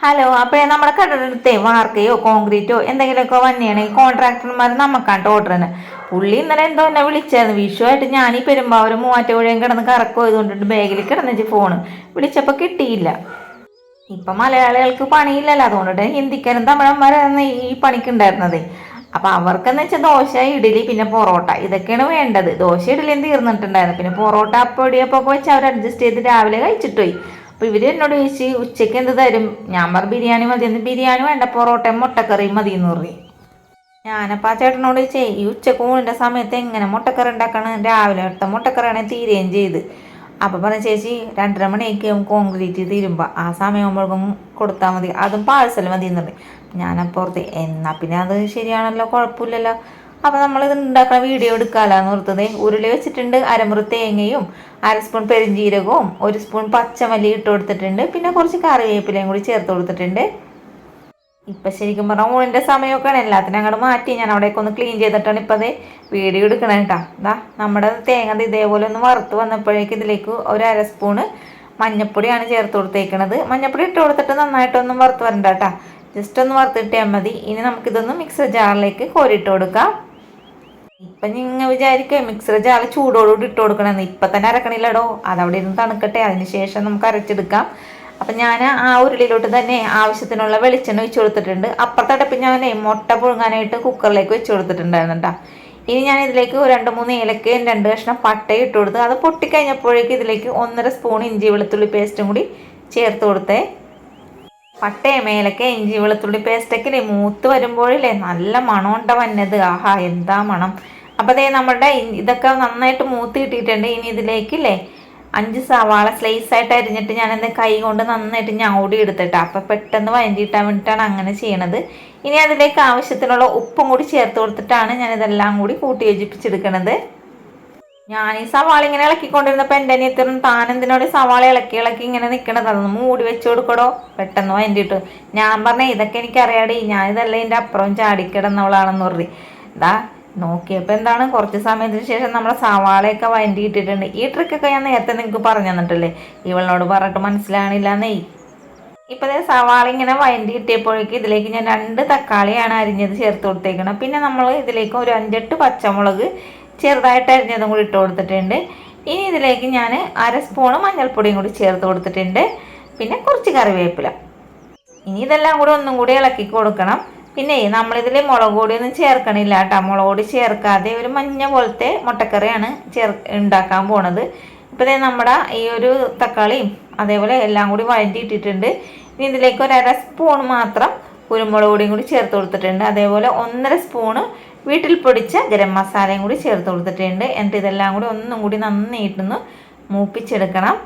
Hello, അപ്പോൾ നമ്മുടെ കടലെടുത്തേ വാർക്കയോ കോൺക്രീറ്റോ എന്തെങ്കിലുമൊക്കെ വന്നെയാണെങ്കിൽ കോൺട്രാക്ടർമാർ നമുക്കാണ് ഓർഡറിന്. പുള്ളി ഇന്നലെ എന്തോ എന്നെ വിളിച്ചായിരുന്നു. വിഷുവായിട്ട് ഞാൻ ഈ പെരുമ്പാവൂർ മൂവാറ്റുപുഴയും കിടന്ന് കറക്കമായതുകൊണ്ടിട്ട് ബാഗിൽ കിടന്നിച്ച് ഫോണ് വിളിച്ചപ്പോൾ കിട്ടിയില്ല. ഇപ്പം മലയാളികൾക്ക് പണിയില്ലല്ലോ, അതുകൊണ്ടിട്ട് ഹിന്ദിക്കാരും തമിഴന്മാരാണ് ഈ പണിക്കുണ്ടായിരുന്നത്. അപ്പം അവർക്കെന്ന് വെച്ചാൽ ദോശ, ഇഡലി, പിന്നെ പൊറോട്ട ഇതൊക്കെയാണ് വേണ്ടത്. ദോശ ഇഡലിയും തീർന്നിട്ടുണ്ടായിരുന്നു. പിന്നെ പൊറോട്ട അപ്പൊടിയപ്പൊക്കെ വെച്ച് അവർ അഡ്ജസ്റ്റ് ചെയ്ത് രാവിലെ കഴിച്ചിട്ട് പോയി. അപ്പോൾ ഇവർ എന്നോട് ചോദിച്ച് ഉച്ചയ്ക്ക് എന്ത് തരും. ഞാൻ പറഞ്ഞു ബിരിയാണി മതി. എന്ന് ബിരിയാണി വേണ്ട, പൊറോട്ടയും മുട്ടക്കറിയും മതി എന്ന് പറഞ്ഞു. ഞാനപ്പോൾ ആ ചേട്ടനോട് ചോദിച്ചേ, ഈ ഉച്ചക്ക് ഊണിൻ്റെ സമയത്ത് എങ്ങനെ മുട്ടക്കറി ഉണ്ടാക്കണം. രാവിലെ എടുത്ത മുട്ടക്കറിയാണെങ്കിൽ തീരുകയും ചെയ്ത്. അപ്പോൾ പറഞ്ഞ ചേച്ചി 2:30 മണിയൊക്കെ കോൺക്രീറ്റ് തീരുമ്പോൾ ആ സമയമാകുമ്പോഴേക്കും കൊടുത്താൽ മതി, അതും പാഴ്സൽ മതി എന്ന് പറഞ്ഞു. ഞാനപ്പോൾ ഓർത്ത് എന്നാൽ പിന്നെ അത് ശരിയാണല്ലോ, കുഴപ്പമില്ലല്ലോ. അപ്പോൾ നമ്മളിത് ഉണ്ടാക്കുന്ന വീഡിയോ എടുക്കാമല്ലോ ഓർത്തത്. ഉരുളി വെച്ചിട്ടുണ്ട്, അരമുറി തേങ്ങയും 1/2 സ്പൂൺ പെരിഞ്ജീരകവും 1 സ്പൂൺ പച്ചമല്ലി ഇട്ട് കൊടുത്തിട്ടുണ്ട്. പിന്നെ കുറച്ച് കറിവേപ്പിലയും കൂടി ചേർത്ത് കൊടുത്തിട്ടുണ്ട്. ഇപ്പം ശരിക്കും പറഞ്ഞാൽ ഊണിൻ്റെ സമയമൊക്കെയാണ്. എല്ലാത്തിനും അങ്ങോട്ട് മാറ്റി ഞാൻ അവിടേക്ക് ഒന്ന് ക്ലീൻ ചെയ്തിട്ടാണ് ഇപ്പം അത് വീഡിയോ എടുക്കണേ കേട്ടോ. നമ്മുടെ തേങ്ങ ഇതേപോലെ ഒന്ന് വറുത്ത് വന്നപ്പോഴേക്ക് ഇതിലേക്ക് 1/2 സ്പൂണ് മഞ്ഞപ്പൊടിയാണ് ചേർത്ത് കൊടുത്തേക്കണത്. മഞ്ഞപ്പൊടി ഇട്ട് കൊടുത്തിട്ട് നന്നായിട്ടൊന്നും വറുത്ത് വരണ്ട കേട്ടോ, ജസ്റ്റ് ഒന്ന് വറുത്തിട്ടാൽ മതി. ഇനി നമുക്കിതൊന്ന് മിക്സർ ജാറിലേക്ക് കോരിയിട്ട് കൊടുക്കാം. ഇപ്പം നിങ്ങൾ വിചാരിക്കുക മിക്സർ ജാറ് ചൂടോടുകൂടി ഇട്ട് കൊടുക്കണമെന്ന്. ഇപ്പം തന്നെ അരക്കണില്ലടോ, അതവിടെ ഇരുന്ന് തണുക്കട്ടെ, അതിന് ശേഷം നമുക്ക് അരച്ചെടുക്കാം. അപ്പം ഞാൻ ആ ഉരുളിയിലോട്ട് തന്നെ ആവശ്യത്തിനുള്ള വെളിച്ചെണ്ണ ഒഴിച്ച് കൊടുത്തിട്ടുണ്ട്. അപ്പുറത്തടപ്പം ഞാൻ മുട്ട പുഴുങ്ങാനായിട്ട് കുക്കറിലേക്ക് വെച്ച് കൊടുത്തിട്ടുണ്ടായിരുന്നു കേട്ടോ. ഇനി ഞാൻ ഇതിലേക്ക് 2-3 ഏലക്കയും 2 കഷ്ണം പട്ടയും ഇട്ട് കൊടുത്ത് അത് പൊട്ടിക്കഴിഞ്ഞപ്പോഴേക്ക് ഇതിലേക്ക് 1.5 സ്പൂൺ ഇഞ്ചി വെളുത്തുള്ളി പേസ്റ്റും കൂടി ചേർത്ത് കൊടുത്തേ. പട്ടയും ഏലക്ക ഇഞ്ചി വെളുത്തുള്ളി പേസ്റ്റൊക്കെ മൂത്ത് വരുമ്പോഴില്ലേ നല്ല മണം ഉണ്ട വന്നത്. ആഹാ എന്താ മണം. അപ്പോൾ അതേ നമ്മുടെ ഇതൊക്കെ നന്നായിട്ട് മൂത്ത് കിട്ടിയിട്ടുണ്ട്. ഇനി ഇതിലേക്കില്ലേ 5 സവാള സ്ലൈസായിട്ട് അരിഞ്ഞിട്ട് ഞാനെന്താ കൈ കൊണ്ട് നന്നായിട്ട് ഞൗടി എടുത്തിട്ട് അപ്പം പെട്ടെന്ന് വഴറ്റിയിട്ടാൻ വേണ്ടിയിട്ടാണ് അങ്ങനെ ചെയ്യണത്. ഇനി അതിലേക്ക് ആവശ്യത്തിനുള്ള ഉപ്പും കൂടി ചേർത്ത് കൊടുത്തിട്ടാണ് ഞാനിതെല്ലാം കൂടി കൂട്ടി യോജിപ്പിച്ചെടുക്കണത്. ഞാൻ ഈ സവാള ഇങ്ങനെ ഇളക്കിക്കൊണ്ടിരുന്നപ്പോൾ എൻ്റെ അനിയത്തിനും താനെന്തിനോട് സവാള ഇളക്കി ഇളക്കി ഇങ്ങനെ നിൽക്കണത്, അതൊന്ന് മൂടി വെച്ച് കൊടുക്കടോ പെട്ടെന്ന് വഴറ്റിയിട്ട്. ഞാൻ പറഞ്ഞ ഇതൊക്കെ എനിക്കറിയാടി, ഞാൻ ഇതെല്ലാം ഇതിൻ്റെ അപ്പുറം ചാടിക്കിടന്നവളാണെന്ന് പറഞ്ഞു. ഇതാ നോക്കിയപ്പോൾ എന്താണ് കുറച്ച് സമയത്തിന് ശേഷം നമ്മുടെ സവാളയൊക്കെ വഴറ്റിയിട്ടിട്ടുണ്ട്. ഈ ട്രിക്കൊക്കെ ഞാൻ നേരത്തെ നിങ്ങൾക്ക് പറഞ്ഞു തന്നിട്ടില്ലേ, ഇവളോട് പറഞ്ഞിട്ട് മനസ്സിലാണില്ലെന്നേ. ഇപ്പം സവാള ഇങ്ങനെ വഴറ്റി കിട്ടിയപ്പോഴേക്ക് ഇതിലേക്ക് ഞാൻ 2 തക്കാളിയാണ് അരിഞ്ഞത് ചേർത്ത് കൊടുത്തേക്കണം. പിന്നെ നമ്മൾ ഇതിലേക്ക് ഒരു 5-8 പച്ചമുളക് ചെറുതായിട്ട് അരിഞ്ഞതും കൂടി ഇട്ട് കൊടുത്തിട്ടുണ്ട്. ഇനി ഇതിലേക്ക് ഞാൻ 1/2 സ്പൂണ് മഞ്ഞൾപ്പൊടിയും കൂടി ചേർത്ത് കൊടുത്തിട്ടുണ്ട്. പിന്നെ കുറച്ച് കറിവേപ്പില. ഇനി ഇതെല്ലാം കൂടി ഒന്നും കൂടി ഇളക്കി കൊടുക്കണം. പിന്നെ നമ്മളിതിൽ മുളക് പൊടിയൊന്നും ചേർക്കണില്ല കേട്ടോ. മുളക് പൊടി ചേർക്കാതെ ഒരു മഞ്ഞ പോലത്തെ മുട്ടക്കറിയാണ് ഉണ്ടാക്കാൻ പോണത്. ഇപ്പോൾ നമ്മുടെ ഈ ഒരു തക്കാളിയും അതേപോലെ എല്ലാം കൂടി വഴറ്റിയിട്ടിട്ടുണ്ട്. ഇനി ഇതിലേക്ക് 1/2 സ്പൂൺ മാത്രം കുരുമുളക് പൊടിയും കൂടി ചേർത്ത് കൊടുത്തിട്ടുണ്ട്. അതേപോലെ 1.5 സ്പൂണ് വീട്ടിൽ പൊടിച്ച ഗരം മസാലയും കൂടി ചേർത്ത് കൊടുത്തിട്ടുണ്ട്. എന്നിട്ട് ഇതെല്ലാം കൂടി ഒന്നും കൂടി നന്നായിട്ടൊന്ന് മൂപ്പിച്ചെടുക്കണം.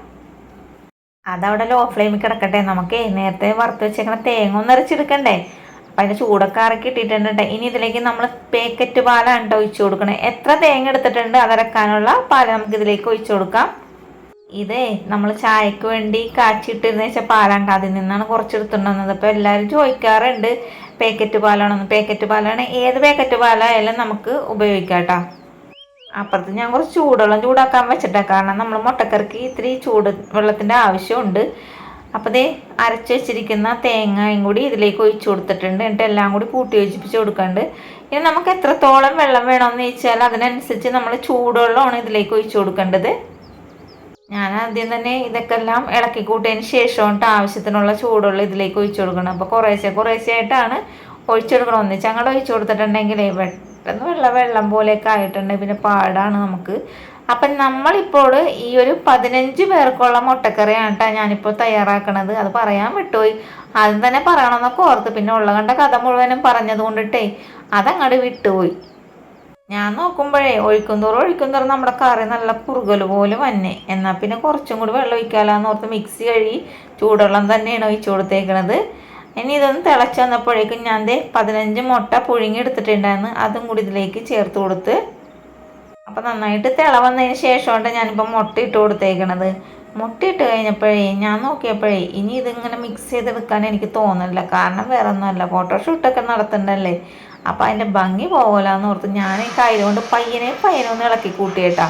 അതവിടെ ലോ ഫ്ലെയിമിൽ കിടക്കട്ടെ. നമുക്ക് നേരത്തെ വറുത്ത് വെച്ചേക്കണ തേങ്ങ ഒന്ന് അരച്ചെടുക്കണ്ടേ. അപ്പം അതിൻ്റെ ചൂടൊക്കെ ഇറക്കി ഇട്ടിട്ടുണ്ട്. ഇനി ഇതിലേക്ക് നമ്മൾ പാക്കറ്റ് പാലാണ് കേട്ടോ ഒഴിച്ചു കൊടുക്കണേ. എത്ര തേങ്ങ എടുത്തിട്ടുണ്ട് അതരക്കാനുള്ള പാല് നമുക്ക് ഇതിലേക്ക് ഒഴിച്ചു കൊടുക്കാം. ഇതേ നമ്മൾ ചായക്ക് വേണ്ടി കാച്ചിട്ടിരുന്ന വെച്ചാൽ പാലാണ്, അതിൽ നിന്നാണ് കുറച്ചെടുത്തുണ്ടെന്നത്. അപ്പോൾ എല്ലാവരും ചോദിക്കാറുണ്ട് പാക്കറ്റ് പാലാണെന്ന്. പാക്കറ്റ് പാലാണ്, ഏത് പാക്കറ്റ് പാലായാലും നമുക്ക് ഉപയോഗിക്കാം കേട്ടോ. അപ്പുറത്ത് ഞാൻ കുറച്ച് ചൂടുവെള്ളം ചൂടാക്കാൻ വെച്ചിട്ടാണ്, കാരണം നമ്മൾ മുട്ടക്കറിക്ക് ഇത്തിരി ചൂട് വെള്ളത്തിൻ്റെ ആവശ്യമുണ്ട്. അപ്പോൾ ദേ അരച്ച് വെച്ചിരിക്കുന്ന തേങ്ങയും കൂടി ഇതിലേക്ക് ഒഴിച്ചു കൊടുത്തിട്ടുണ്ട്. എന്നിട്ട് എല്ലാം കൂടി കൂട്ടി യോജിപ്പിച്ച് കൊടുക്കാണ്ട്. ഇനി നമുക്ക് എത്രത്തോളം വെള്ളം വേണമെന്ന് ചോദിച്ചാൽ അതിനനുസരിച്ച് നമ്മൾ ചൂടുവെള്ളമാണ് ഇതിലേക്ക് ഒഴിച്ചു കൊടുക്കേണ്ടത്. ഞാൻ ആദ്യം തന്നെ ഇതൊക്കെ എല്ലാം ഇളക്കി കൂട്ടിയതിന് ശേഷമാണ് ആവശ്യത്തിനുള്ള ചൂടുവെള്ളം ഇതിലേക്ക് ഒഴിച്ചു കൊടുക്കണം. അപ്പോൾ കുറേശ്ശെ ആയിട്ടാണ് ഒഴിച്ചെടുക്കണം. ഒന്നിച്ച് അങ്ങോട്ട് ഒഴിച്ചു കൊടുത്തിട്ടുണ്ടെങ്കിൽ പെട്ടെന്ന് വെള്ളം പോലെയൊക്കെ ആയിട്ടുണ്ടെങ്കിൽ പിന്നെ പാടാണ് നമുക്ക്. അപ്പം നമ്മളിപ്പോൾ ഈ ഒരു 15 പേർക്കുള്ള മുട്ടക്കറിയാണ് കേട്ടോ ഞാനിപ്പോൾ തയ്യാറാക്കണത്. അത് പറയാൻ വിട്ടുപോയി, ആദ്യം തന്നെ പറയണമെന്നൊക്കെ ഓർത്ത്, പിന്നെ ഉള്ള കണ്ട കഥ മുഴുവനും പറഞ്ഞത് കൊണ്ടിട്ടേ അതങ്ങോട്ട് വിട്ടുപോയി. ഞാൻ നോക്കുമ്പോഴേ ഒഴിക്കുന്തോറും നമ്മുടെ കറി നല്ല കുറുകൽ പോലെ വന്നെ. എന്നാൽ പിന്നെ കുറച്ചും കൂടി വെള്ളം ഒഴിക്കാമെന്ന് ഓർത്ത് മിക്സി കഴുകി ചൂടുവെള്ളം തന്നെയാണ് ഒഴിച്ചു കൊടുത്തേക്കണത്. ഇനി ഇതൊന്ന് തിളച്ച് വന്നപ്പോഴേക്കും ഞാൻ 15 മുട്ട പുഴുങ്ങി എടുത്തിട്ടുണ്ടായിരുന്നു, അതും കൂടി ഇതിലേക്ക് ചേർത്ത് കൊടുത്ത്. അപ്പം നന്നായിട്ട് തിള വന്നതിന് ശേഷമാണ് ഞാനിപ്പോൾ മുട്ട ഇട്ട് കൊടുത്തേക്കണത്. മുട്ട ഇട്ട് കഴിഞ്ഞപ്പോഴേ ഞാൻ നോക്കിയപ്പോഴേ ഇനി ഇതിങ്ങനെ മിക്സ് ചെയ്തെടുക്കാൻ എനിക്ക് തോന്നില്ല. കാരണം വേറെ ഒന്നുമല്ല, ഫോട്ടോഷൂട്ടൊക്കെ നടത്തുന്നുണ്ടല്ലേ, അപ്പം അതിൻ്റെ ഭംഗി പോകലാന്ന് ഓർത്ത് ഞാൻ ഈ കയ്യിലുകൊണ്ട് പയ്യനെ ഒന്ന് ഇളക്കി കൂട്ടിയേട്ടാ.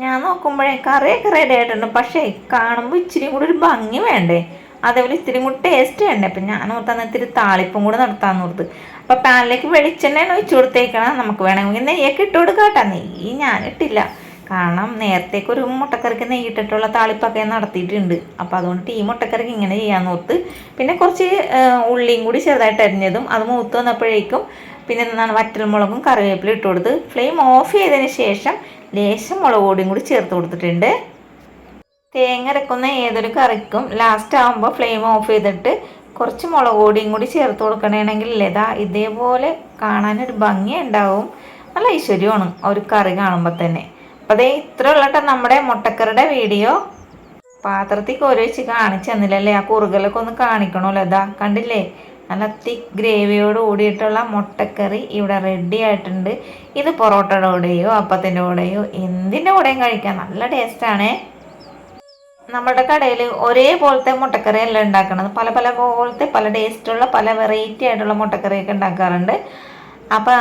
ഞാൻ നോക്കുമ്പോഴേ കറിയൊക്കെ റെഡി ആയിട്ടുണ്ട്. പക്ഷേ കാണുമ്പോൾ ഇച്ചിരി കൂടി ഒരു ഭംഗി വേണ്ടേ. അതേപോലെ ഇത്തിരി കൂടി ടേസ്റ്റ് വേണ്ടേ. അപ്പം ഞാൻ ഓർത്താന്ന് ഇത്തിരി താളിപ്പും കൂടെ നടത്താമെന്ന് ഓർത്ത്. അപ്പോൾ പാനിലേക്ക് വെളിച്ചെണ്ണയാണ് ഒഴിച്ചു കൊടുത്തേക്കണം. നമുക്ക് വേണമെങ്കിൽ നെയ്യൊക്കെ ഇട്ട് കൊടുക്കാട്ടോ. നെയ്യ് ഞാനിട്ടില്ല, കാരണം നേരത്തേക്ക് ഒരു മുട്ടക്കറിക്ക് നെയ്യിട്ടിട്ടുള്ള താളിപ്പൊക്കെ നടത്തിയിട്ടുണ്ട്. അപ്പോൾ അതുകൊണ്ട് ഈ മുട്ടക്കറിക്ക് ഇങ്ങനെ ചെയ്യാമെന്ന് ഓർത്ത്. പിന്നെ കുറച്ച് ഉള്ളിയും കൂടി ചെറുതായിട്ട് അരിഞ്ഞതും അത് മൂത്ത് വന്നപ്പോഴേക്കും പിന്നെ എന്താണ് വറ്റൽമുളകും കറിവേപ്പിലും ഇട്ട് കൊടുത്ത് ഫ്ലെയിം ഓഫ് ചെയ്തതിന് ശേഷം ലേശം മുളക് പൊടിയും കൂടി ചേർത്ത് കൊടുത്തിട്ടുണ്ട്. തേങ്ങ അരക്കുന്ന ഏതൊരു കറിക്കും ലാസ്റ്റ് ആകുമ്പോൾ ഫ്ലെയിം ഓഫ് ചെയ്തിട്ട് കുറച്ച് മുളക് പൊടിയും കൂടി ചേർത്ത് കൊടുക്കണമെങ്കിൽ ഇതാ ഇതേപോലെ കാണാനൊരു ഭംഗി ഉണ്ടാവും, നല്ല ഐശ്വര്യമാണ് ഒരു കറി കാണുമ്പോൾ തന്നെ. അപ്പോൾ അതേ ഇത്ര ഉള്ളട്ടെ നമ്മുടെ മുട്ടക്കറിയുടെ വീഡിയോ. പാത്രത്തിൽ കോരി വെച്ച് കാണിച്ചു തന്നില്ലല്ലേ, ആ കുറുകലൊക്കെ ഒന്ന് കാണിക്കണമല്ലോ. ഇതാ കണ്ടില്ലേ, നല്ല തിക്ക് ഗ്രേവിയോട് കൂടിയിട്ടുള്ള മുട്ടക്കറി ഇവിടെ റെഡി ആയിട്ടുണ്ട്. ഇത് പൊറോട്ടയുടെ കൂടെയോ അപ്പത്തിൻ്റെ കൂടെയോ എന്തിൻ്റെ കൂടെയും കഴിക്കാം, നല്ല ടേസ്റ്റാണേ. നമ്മുടെ കടയിൽ ഒരേപോലത്തെ മുട്ടക്കറി അല്ല ഉണ്ടാക്കണത്, പല പല പോലത്തെ പല ടേസ്റ്റുള്ള പല വെറൈറ്റി ആയിട്ടുള്ള മുട്ടക്കറിയൊക്കെ ഉണ്ടാക്കാറുണ്ട്. അപ്പോൾ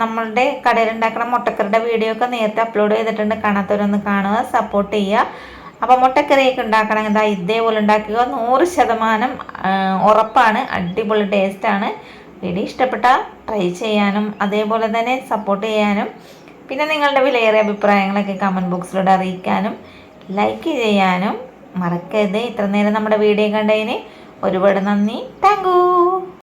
നമ്മളുടെ കടയിൽ ഉണ്ടാക്കുന്ന മുട്ടക്കറിയുടെ വീഡിയോ ഒക്കെ നേരത്തെ അപ്ലോഡ് ചെയ്തിട്ടുണ്ട്, കാണാത്തവരൊന്ന് കാണുക, സപ്പോർട്ട് ചെയ്യുക. അപ്പോൾ മുട്ടക്കറിയൊക്കെ ഉണ്ടാക്കണമെങ്കിൽ എന്താ ഇതേപോലെ ഉണ്ടാക്കുക, 100% ഉറപ്പാണ്, അടിപൊളി ടേസ്റ്റാണ്. വീഡിയോ ഇഷ്ടപ്പെട്ടാൽ ട്രൈ ചെയ്യാനും അതേപോലെ തന്നെ സപ്പോർട്ട് ചെയ്യാനും പിന്നെ നിങ്ങളുടെ വിലയേറിയ അഭിപ്രായങ്ങളൊക്കെ കമൻറ്റ് ബോക്സിലൂടെ അറിയിക്കാനും ലൈക്ക് ചെയ്യാനും മറക്കരുത്. ഇത്ര നേരം നമ്മുടെ വീഡിയോ കണ്ടതിന് ഒരുപാട് നന്ദി. Thank you.